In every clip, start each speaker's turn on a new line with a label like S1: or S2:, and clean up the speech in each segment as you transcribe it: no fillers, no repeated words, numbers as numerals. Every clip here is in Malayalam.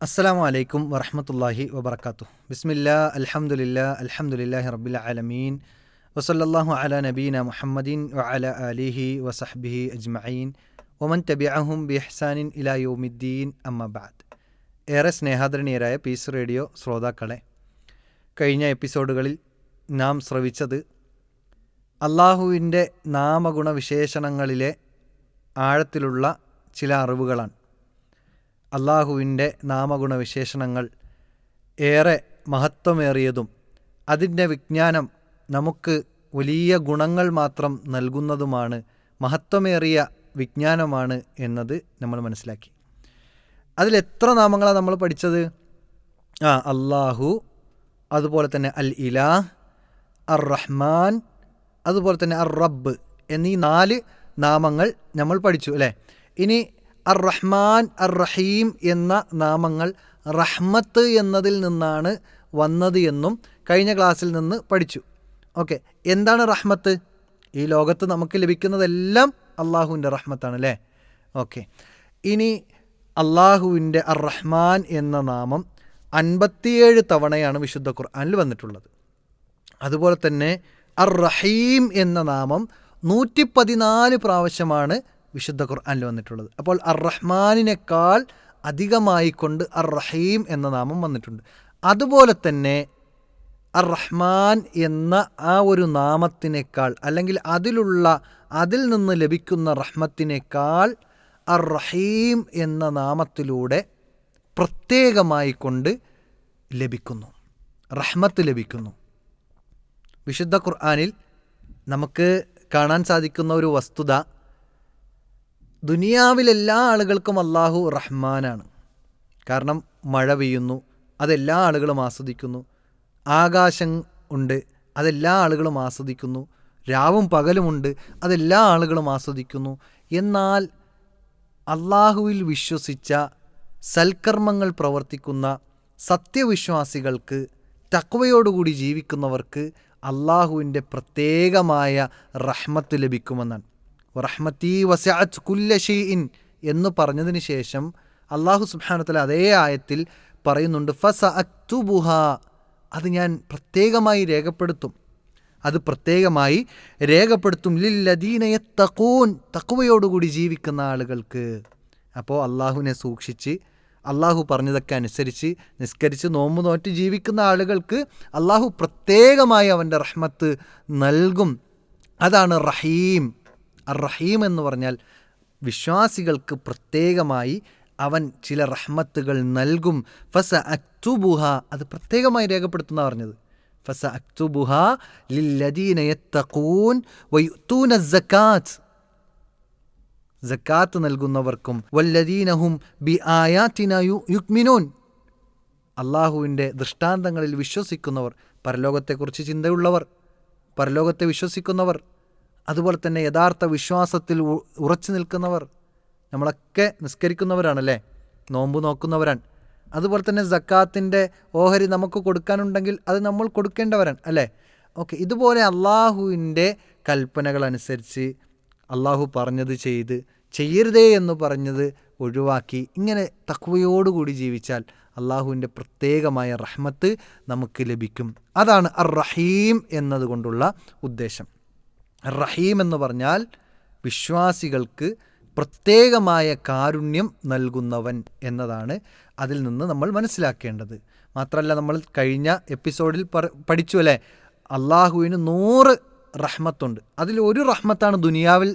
S1: അസ്സലാമു അലൈക്കും വറഹ്മത്തുള്ളാഹി വബറകാതുഹു. ബിസ്മില്ലാ അൽഹംദുലില്ലാഹി റബ്ബിൽ ആലമീൻ വസല്ലല്ലാഹു അലാ നബീന മുഹമ്മദിൻ വഅലാ ആലിഹി വസഹ്ബിഹി അജ്മഈൻ വമൻ തബിഅഹും ബിഇഹ്സാനിൻ ഇലാ യൗമിദ്ദീൻ അമ്മാ ബഅദ്. ഏറെ സ്നേഹാദരണീയരായ പീസ് റേഡിയോ ശ്രോതാക്കളെ, കഴിഞ്ഞ എപ്പിസോഡുകളിൽ നാം ശ്രവിച്ചത് അള്ളാഹുവിൻ്റെ നാമഗുണവിശേഷണങ്ങളിലെ ആഴത്തിലുള്ള ചില അറിവുകളാണ്. അള്ളാഹുവിൻ്റെ നാമഗുണവിശേഷണങ്ങൾ ഏറെ മഹത്വമേറിയതും അതിൻ്റെ വിജ്ഞാനം നമുക്ക് വലിയ ഗുണങ്ങൾ മാത്രം നൽകുന്നതുമാണ്, മഹത്വമേറിയ വിജ്ഞാനമാണ് എന്നത് നമ്മൾ മനസ്സിലാക്കി. അതിലെത്ര നാമങ്ങളാണ് നമ്മൾ പഠിച്ചത്? അള്ളാഹു, അതുപോലെ തന്നെ അൽ ഇലാഹ്, അർ റഹ്മാൻ, അതുപോലെ തന്നെ അർ റബ്ബ് എന്നീ 4 നാമങ്ങൾ നമ്മൾ പഠിച്ചു അല്ലേ. ഇനി അർ റഹ്മാൻ, അർ റഹീം എന്ന നാമങ്ങൾ റഹ്മത്ത് എന്നതിൽ നിന്നാണ് വന്നത് എന്നും കഴിഞ്ഞ ക്ലാസ്സിൽ നിന്ന് പഠിച്ചു. ഓക്കെ, എന്താണ് റഹ്മത്ത്? ഈ ലോകത്ത് നമുക്ക് ലഭിക്കുന്നതെല്ലാം അള്ളാഹുവിൻ്റെ റഹ്മത്താണ് അല്ലേ. ഓക്കെ, ഇനി അള്ളാഹുവിൻ്റെ അർ റഹ്മാൻ എന്ന നാമം 57 തവണയാണ് വിശുദ്ധ ഖുർആനിൽ വന്നിട്ടുള്ളത്. അതുപോലെ തന്നെ അർ റഹീം എന്ന നാമം 114 പ്രാവശ്യമാണ് വിശുദ്ധ ഖുർആനിൽ വന്നിട്ടുള്ളത്. അപ്പോൾ അർ റഹ്മാനിനേക്കാൾ അധികമായി കൊണ്ട് അർ റഹീം എന്ന നാമം വന്നിട്ടുണ്ട്. അതുപോലെ തന്നെ അർ റഹ്മാൻ എന്ന ആ ഒരു നാമത്തിനേക്കാൾ, അല്ലെങ്കിൽ അതിൽ നിന്ന് ലഭിക്കുന്ന റഹ്മത്തിനേക്കാൾ അർ റഹീം എന്ന നാമത്തിലൂടെ പ്രത്യേകമായി കൊണ്ട് ലഭിക്കുന്നു, റഹ്മത്ത് ലഭിക്കുന്നു. വിശുദ്ധ ഖുർആനിൽ നമുക്ക് കാണാൻ സാധിക്കുന്ന ഒരു വസ്തുത, ദുനിയാവിലെല്ലാ ആളുകൾക്കും അള്ളാഹു റഹ്മാനാണ്. കാരണം മഴ പെയ്യുന്നു, അതെല്ലാ ആളുകളും ആസ്വദിക്കുന്നു. ആകാശം ഉണ്ട്, അതെല്ലാ ആളുകളും ആസ്വദിക്കുന്നു. രാവും പകലുമുണ്ട്, അതെല്ലാ ആളുകളും ആസ്വദിക്കുന്നു. എന്നാൽ അള്ളാഹുവിൽ വിശ്വസിച്ച സൽക്കർമ്മങ്ങൾ പ്രവർത്തിക്കുന്ന സത്യവിശ്വാസികൾക്ക്, തഖ്വയോടുകൂടി ജീവിക്കുന്നവർക്ക് അള്ളാഹുവിൻ്റെ പ്രത്യേകമായ റഹ്മത്ത് ലഭിക്കുമെന്നാണ്. റഹ്മത്തി വസിഅത് കുല്ല ഷൈഇൻ എന്ന് പറഞ്ഞതിന് ശേഷം അള്ളാഹു സുബ്ഹാനഹു വതആല അതേ ആയത്തിൽ പറയുന്നുണ്ട്, ഫസഅക്തുബുഹ, അത് ഞാൻ പ്രത്യേകമായി രേഖപ്പെടുത്തും, അത് പ്രത്യേകമായി രേഖപ്പെടുത്തും ലില്ലദീന യത്തഖൂൻ, തഖ്വയോടുകൂടി ജീവിക്കുന്ന ആളുകൾക്ക്. അപ്പോൾ അള്ളാഹുവിനെ സൂക്ഷിച്ച് അള്ളാഹു പറഞ്ഞതൊക്കെ അനുസരിച്ച് നിസ്കരിച്ച് നോമ്പ് നോറ്റ് ജീവിക്കുന്ന ആളുകൾക്ക് അള്ളാഹു പ്രത്യേകമായി അവൻ്റെ റഹ്മത്ത് നൽകും. അതാണ് റഹീം. അർ റഹീം എന്ന് പറഞ്ഞാൽ വിശ്വാസികൾക്ക് പ്രത്യേകമായി അവൻ ചില റഹ്മത്തുകൾ നൽകും. ഫസ അക്തുബുഹ, അത് പ്രത്യേകമായി രേഖപ്പെടുത്തുന്ന പറഞ്ഞത്. ഫസ അക്തുബുഹ ലില്ലദീന യത്തഖൂൻ വയുതൂന സകാത്ത്, സകാത്ത് നൽകുന്നവർക്കും, വല്ലദീനഹും ബി ആയാതിന യുക്മിനൂൻ, അള്ളാഹുവിൻ്റെ ദൃഷ്ടാന്തങ്ങളിൽ വിശ്വസിക്കുന്നവർ, പരലോകത്തെക്കുറിച്ച് ചിന്തയുള്ളവർ, പരലോകത്തെ വിശ്വസിക്കുന്നവർ, അതുപോലെ തന്നെ യഥാർത്ഥ വിശ്വാസത്തിൽ ഉറച്ചു നിൽക്കുന്നവർ. നമ്മളൊക്കെ നിസ്കരിക്കുന്നവരാണല്ലേ, നോമ്പ് നോക്കുന്നവരാണ്. അതുപോലെ തന്നെ സക്കാത്തിൻ്റെ ഓഹരി നമുക്ക് കൊടുക്കാനുണ്ടെങ്കിൽ അത് നമ്മൾ കൊടുക്കേണ്ടവരാണ് അല്ലേ. ഓക്കെ, ഇതുപോലെ അള്ളാഹുവിൻ്റെ കൽപ്പനകൾ അനുസരിച്ച് അള്ളാഹു പറഞ്ഞത് ചെയ്ത്, ചെയ്യരുതേ എന്ന് പറഞ്ഞത് ഒഴിവാക്കി ഇങ്ങനെ തഖ്വയോടുകൂടി ജീവിച്ചാൽ അള്ളാഹുവിൻ്റെ പ്രത്യേകമായ റഹ്മത്ത് നമുക്ക് ലഭിക്കും. അതാണ് അർ റഹീം എന്നതുകൊണ്ടുള്ള ഉദ്ദേശം. റഹീം എന്ന് പറഞ്ഞാൽ വിശ്വാസികൾക്ക് പ്രത്യേകമായ കാരുണ്യം നൽകുന്നവൻ എന്നതാണ് അതിൽ നിന്ന് നമ്മൾ മനസ്സിലാക്കേണ്ടത്. മാത്രമല്ല, നമ്മൾ കഴിഞ്ഞ എപ്പിസോഡിൽ പഠിച്ചു അല്ലേ, അള്ളാഹുവിന് 100 റഹ്മത്തുണ്ട്. അതിൽ ഒരു റഹ്മത്താണ് ദുനിയാവിൽ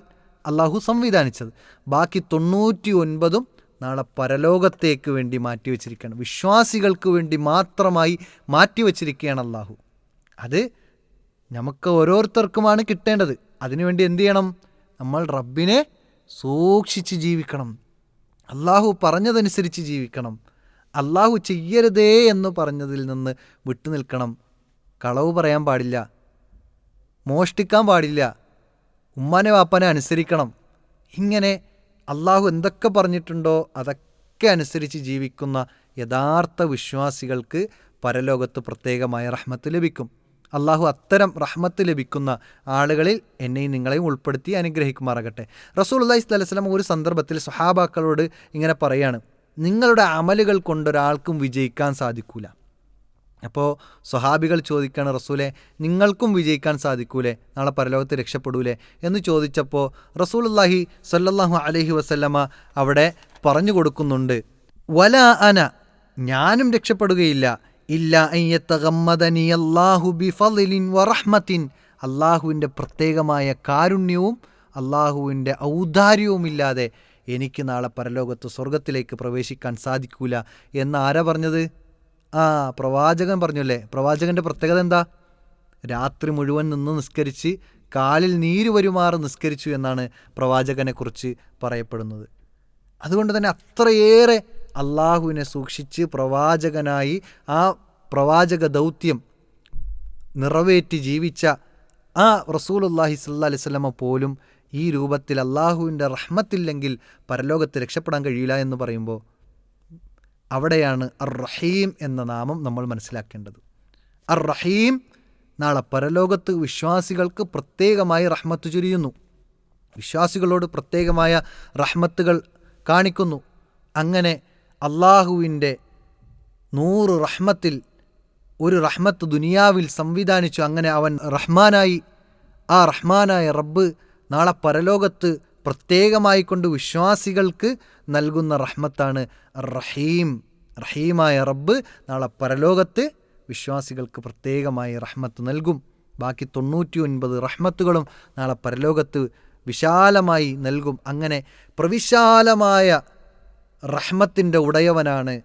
S1: അള്ളാഹു സംവിധാനിച്ചത്. ബാക്കി 99 നാളെ പരലോകത്തേക്ക് വേണ്ടി മാറ്റിവെച്ചിരിക്കുകയാണ്, വിശ്വാസികൾക്ക് വേണ്ടി മാത്രമായി മാറ്റിവെച്ചിരിക്കുകയാണ് അള്ളാഹു. അത് നമുക്ക് ഓരോരുത്തർക്കുമാണ് കിട്ടേണ്ടത്. അതിനുവേണ്ടി എന്ത് ചെയ്യണം? നമ്മൾ റബ്ബിനെ സൂക്ഷിച്ച് ജീവിക്കണം, അള്ളാഹു പറഞ്ഞതനുസരിച്ച് ജീവിക്കണം, അള്ളാഹു ചെയ്യരുതേ എന്ന് പറഞ്ഞതിൽ നിന്ന് വിട്ടു നിൽക്കണം. കളവ് പറയാൻ പാടില്ല, മോഷ്ടിക്കാൻ പാടില്ല, ഉമ്മാനെ വാപ്പാനെ അനുസരിക്കണം. ഇങ്ങനെ അള്ളാഹു എന്തൊക്കെ പറഞ്ഞിട്ടുണ്ടോ അതൊക്കെ അനുസരിച്ച് ജീവിക്കുന്ന യഥാർത്ഥ വിശ്വാസികൾക്ക് പരലോകത്ത് പ്രത്യേകമായ റഹ്മത്ത് ലഭിക്കും. അള്ളാഹു അത്തരം റഹ്മത്ത് ലഭിക്കുന്ന ആളുകളിൽ എന്നെയും നിങ്ങളെയും ഉൾപ്പെടുത്തി അനുഗ്രഹിക്കുമാറാകട്ടെ. റസൂലുള്ളാഹി സ്വല്ലല്ലാഹു അലൈഹി വസല്ലം ഒരു സന്ദർഭത്തിൽ സ്വഹാബാക്കളോട് ഇങ്ങനെ പറയാണ്, നിങ്ങളുടെ അമലുകൾ കൊണ്ടൊരാൾക്കും വിജയിക്കാൻ സാധിക്കൂല. അപ്പോൾ സ്വഹാബികൾ ചോദിക്കുകയാണ്, റസൂലെ നിങ്ങൾക്കും വിജയിക്കാൻ സാധിക്കൂലേ, നാളെ പരലോകത്ത് രക്ഷപ്പെടൂലേ എന്ന് ചോദിച്ചപ്പോൾ റസൂലുള്ളാഹി സ്വല്ലല്ലാഹു അലൈഹി വസല്ലമ അവിടെ പറഞ്ഞു കൊടുക്കുന്നുണ്ട്, വല അന, ഞാനും രക്ഷപ്പെടുകയില്ല, ഇല്ല അൻ യതഗമ്മദനി അല്ലാഹു ബിഫളിൻ വറഹ്മത്തിൻ, അള്ളാഹുവിൻ്റെ പ്രത്യേകമായ കാരുണ്യവും അള്ളാഹുവിൻ്റെ ഔദാര്യവുമില്ലാതെ എനിക്ക് നാളെ പരലോകത്ത് സ്വർഗത്തിലേക്ക് പ്രവേശിക്കാൻ സാധിക്കൂല എന്ന് ആരാ പറഞ്ഞത്? പ്രവാചകൻ പറഞ്ഞല്ലേ. പ്രവാചകൻ്റെ പ്രത്യേകത എന്താ? രാത്രി മുഴുവൻ നിന്ന് നിസ്കരിച്ച് കാലിൽ നീര് വരുമാറ് നിസ്കരിച്ചു എന്നാണ് പ്രവാചകനെക്കുറിച്ച് പറയപ്പെടുന്നത്. അതുകൊണ്ട് തന്നെ അത്രയേറെ അള്ളാഹുവിനെ സൂക്ഷിച്ച് പ്രവാചകനായി ആ പ്രവാചക ദൗത്യം നിറവേറ്റി ജീവിച്ച ആ റസൂലുള്ളാഹി സ്വല്ലല്ലാഹി അലൈഹി വസല്ലമ പോലും ഈ രൂപത്തിൽ അള്ളാഹുവിൻ്റെ റഹ്മത്തില്ലെങ്കിൽ പരലോകത്ത് രക്ഷപ്പെടാൻ കഴിയില്ല എന്ന് പറയുമ്പോൾ അവിടെയാണ് അർ റഹീം എന്ന നാമം നമ്മൾ മനസ്സിലാക്കേണ്ടത്. അർ റഹീം നാളെ പരലോകത്ത് വിശ്വാസികൾക്ക് പ്രത്യേകമായി റഹ്മത്ത് ചൊരിയുന്നു, വിശ്വാസികളോട് പ്രത്യേകമായ റഹ്മത്തുകൾ കാണിക്കുന്നു. അങ്ങനെ അള്ളാഹുവിൻ്റെ 100 റഹ്മത്തിൽ ഒരു റഹ്മത്ത് ദുനിയാവിൽ സംവിധാനിച്ചു. അങ്ങനെ അവൻ റഹ്മാനായി. ആ റഹ്മാനായ റബ്ബ് നാളെ പരലോകത്ത് പ്രത്യേകമായി കൊണ്ട് വിശ്വാസികൾക്ക് നൽകുന്ന റഹ്മത്താണ് റഹീം. റഹീമായ റബ്ബ് നാളെ പരലോകത്ത് വിശ്വാസികൾക്ക് പ്രത്യേകമായി റഹ്മത്ത് നൽകും. ബാക്കി 99 റഹ്മത്തുകളും നാളെ പരലോകത്ത് വിശാലമായി നൽകും. അങ്ങനെ പ്രവിശാലമായ റഹ്മത്തിൻ്റെ ഉടയവനാണ്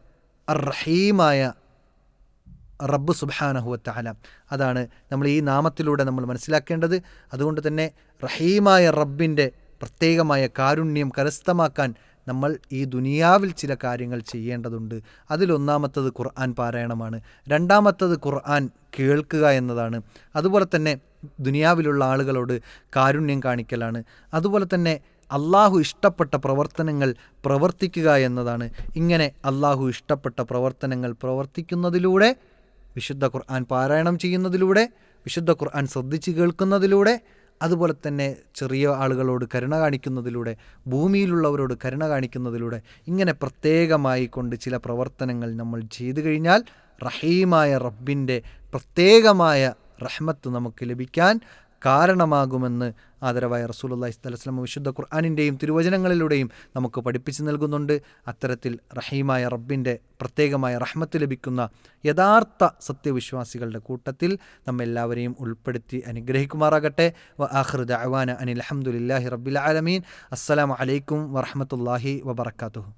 S1: അർ റഹീമായ റബ്ബ് സുബ്ഹാനഹു വ തആല. അതാണ് നമ്മൾ ഈ നാമത്തിലൂടെ നമ്മൾ മനസ്സിലാക്കേണ്ടത്. അതുകൊണ്ട് തന്നെ റഹീമായ റബ്ബിൻ്റെ പ്രത്യേകമായ കാരുണ്യം കരസ്ഥമാക്കാൻ നമ്മൾ ഈ ദുനിയാവിൽ ചില കാര്യങ്ങൾ ചെയ്യേണ്ടതുണ്ട്. അതിലൊന്നാമത്തത് ഖുർആൻ പാരായണമാണ്. രണ്ടാമത്തത് ഖുർആൻ കേൾക്കുക എന്നതാണ്. അതുപോലെ തന്നെ ദുനിയാവിലുള്ള ആളുകളോട് കാരുണ്യം കാണിക്കലാണ്. അതുപോലെ തന്നെ അള്ളാഹു ഇഷ്ടപ്പെട്ട പ്രവർത്തനങ്ങൾ പ്രവർത്തിക്കുക എന്നതാണ്. ഇങ്ങനെ അള്ളാഹു ഇഷ്ടപ്പെട്ട പ്രവർത്തനങ്ങൾ പ്രവർത്തിക്കുന്നതിലൂടെ, വിശുദ്ധ ഖുർആൻ പാരായണം ചെയ്യുന്നതിലൂടെ, വിശുദ്ധ ഖുർആൻ ശ്രദ്ധിച്ച് കേൾക്കുന്നതിലൂടെ, അതുപോലെ തന്നെ ചെറിയ ആളുകളോട് കരുണ കാണിക്കുന്നതിലൂടെ, ഭൂമിയിലുള്ളവരോട് കരുണ കാണിക്കുന്നതിലൂടെ, ഇങ്ങനെ പ്രത്യേകമായി കൊണ്ട് ചില പ്രവർത്തനങ്ങൾ നമ്മൾ ചെയ്തു കഴിഞ്ഞാൽ റഹീമായ റബ്ബിൻ്റെ പ്രത്യേകമായ റഹ്മത്ത് നമുക്ക് ലഭിക്കാൻ കാരണമാകുമെന്ന് ആദരവായ റസൂലുള്ളാഹി സ്വല്ലല്ലാഹു അലൈഹി വസല്ലം വിശുദ്ധ ഖുർആനിൻ്റെയും തിരുവചനങ്ങളിലൂടെയും നമുക്ക് പഠിപ്പിച്ചു നൽകുന്നുണ്ട്. അത്തരത്തിൽ റഹീമായ റബ്ബിൻ്റെ പ്രത്യേകമായ റഹ്മത്ത് ലഭിക്കുന്ന യഥാർത്ഥ സത്യവിശ്വാസികളുടെ കൂട്ടത്തിൽ നമ്മെല്ലാവരെയും ഉൾപ്പെടുത്തി അനുഗ്രഹിക്കുമാറാകട്ടെ. വ ആഖിറു ദഅവാന അനിൽ ഹംദുലില്ലാഹി റബ്ബിൽ ആലമീൻ. അസ്സലാമു അലൈക്കും വറഹ്മത്തുള്ളാഹി വബറകാതുഹു.